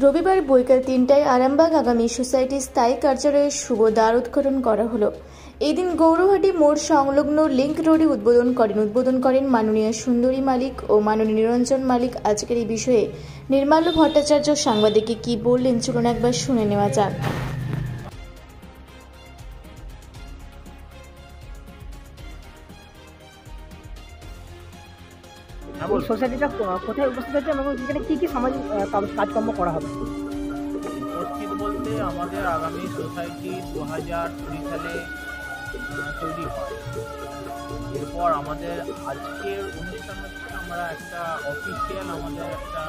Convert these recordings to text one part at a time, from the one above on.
রবিবার বৈকাল ৩টায় আরামবাগ আগামী সোসাইটির স্থায়ী কার্যালয়ের শুভ দ্বার উদ্ঘাটন করা হলো। এই দিন গৌরহাটি মোড় সংলগ্ন লিংক রোডে উদ্বোধন করেন মাননীয় সুন্দরী মালিক ও মাননীয় নিরঞ্জন মালিক। আজকের এই বিষয়ে নির্মাল্য ভট্টাচার্য সাংবাদিককে কি বললেন চলুন একবার শুনে নেওয়া যাক। সোসাইটিটা কোথায় উপস্থিত আছে এবং এখানে কি কি সামাজিক কাজকর্ম করা হবে? উপস্থিত বলতে আমাদের আগামী সোসাইটি 2020 সালে তৈরি হয়। এরপর আমাদের আজকের অনুষ্ঠান হচ্ছে আমরা একটা অফিসিয়াল আমাদের একটা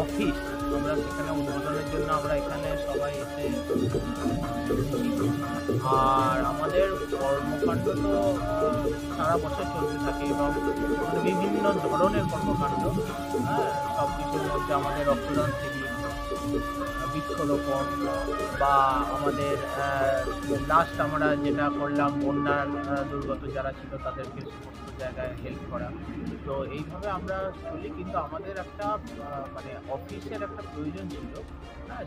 অফিস আমরা সেখানে উদ্বোধনের জন্য আমরা এখানে সবাই এসে, আর আমাদের কর্মকাণ্ড তো সারা বছর চলতে থাকে এবং বিভিন্ন ধরনের কর্মকাণ্ড, সব কিছুর মধ্যে আমাদের রক্তদান শিবির, বৃক্ষরোপণ বা আমাদের লাস্ট আমরা যেটা করলাম বন্যার দুর্গত যারা ছিল তাদেরকে সমস্ত জায়গায় হেল্প করা। তো এইভাবে আমরা চলি, কিন্তু আমাদের একটা মানে অফিসের একটা প্রয়োজন ছিল,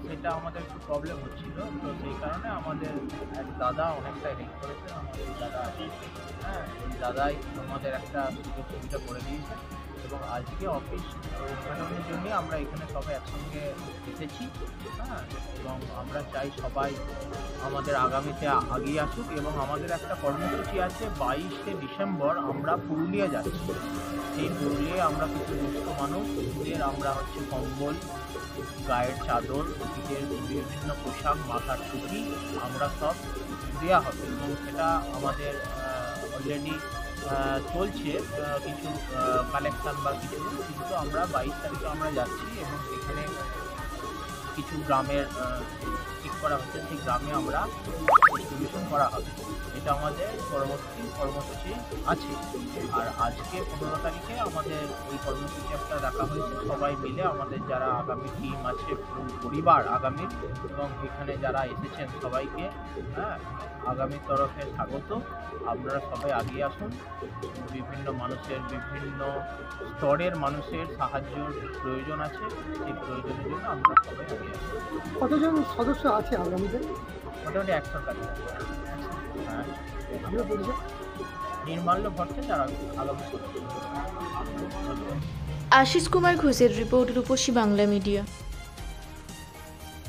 সেটা আমাদের একটু প্রবলেম হচ্ছিল। তো সেই কারণে আমাদের এক দাদা অনেকটা হেল্প করেছেন, আমাদের দাদা আছে, ওই দাদাই আমাদের একটা সুযোগ সুবিধা করে দিয়েছে এবং আজকে অফিস উদ্ঘাটনের জন্য আমরা এখানে সবাই একসঙ্গে এসেছি। এবং আমরা চাই সবাই আমাদের আগামীতে এগিয়ে আসুক এবং আমাদের একটা কর্মসূচি আছে 22শে ডিসেম্বর আমরা পুরুলিয়া যাচ্ছি। সেই পুরুলিয়ায় আমরা কিছু দুস্থ মানুষদের আমরা হচ্ছে কম্বল, গায়ের চাদর, শীতের বিভিন্ন পোশাক, মাথার টুপি আমরা সব দেওয়া হবে এবং সেটা আমাদের অলরেডি চলছে কিছু কালেকশান বা কিছু, কিন্তু আমরা 22 তারিখে আমরা যাচ্ছি এবং সেখানে কিছু গ্রামের ঠিক করা হচ্ছে, সেই গ্রামে আমরা ডিস্ট্রিবিউশন করা হবে। এটা আমাদের পরবর্তী কর্মসূচি আছে। আর আজকে 15 তারিখে আমাদের এই কর্মসূচি একটা রাখা হয়েছে, সবাই মিলে আমাদের যারা আগামী টিম আছে, পরিবার আগামীর, এবং এখানে যারা এসেছেন সবাইকে আগামীর তরফে স্বাগত। আপনারা সবাই এগিয়ে আসুন। বিভিন্ন মানুষের বিভিন্ন স্তরের মানুষের সাহায্যের প্রয়োজন আছে, সেই প্রয়োজনের জন্য আমরা সবাই এগিয়ে আসুন। কতজন সদস্য আছে আগামীতে? মোটামুটি 100 কাছে। নির্মাল্য ভট্টাচার্য আগামী। আশিস কুমার ঘোষের রিপোর্ট, রূপসী বাংলা মিডিয়া।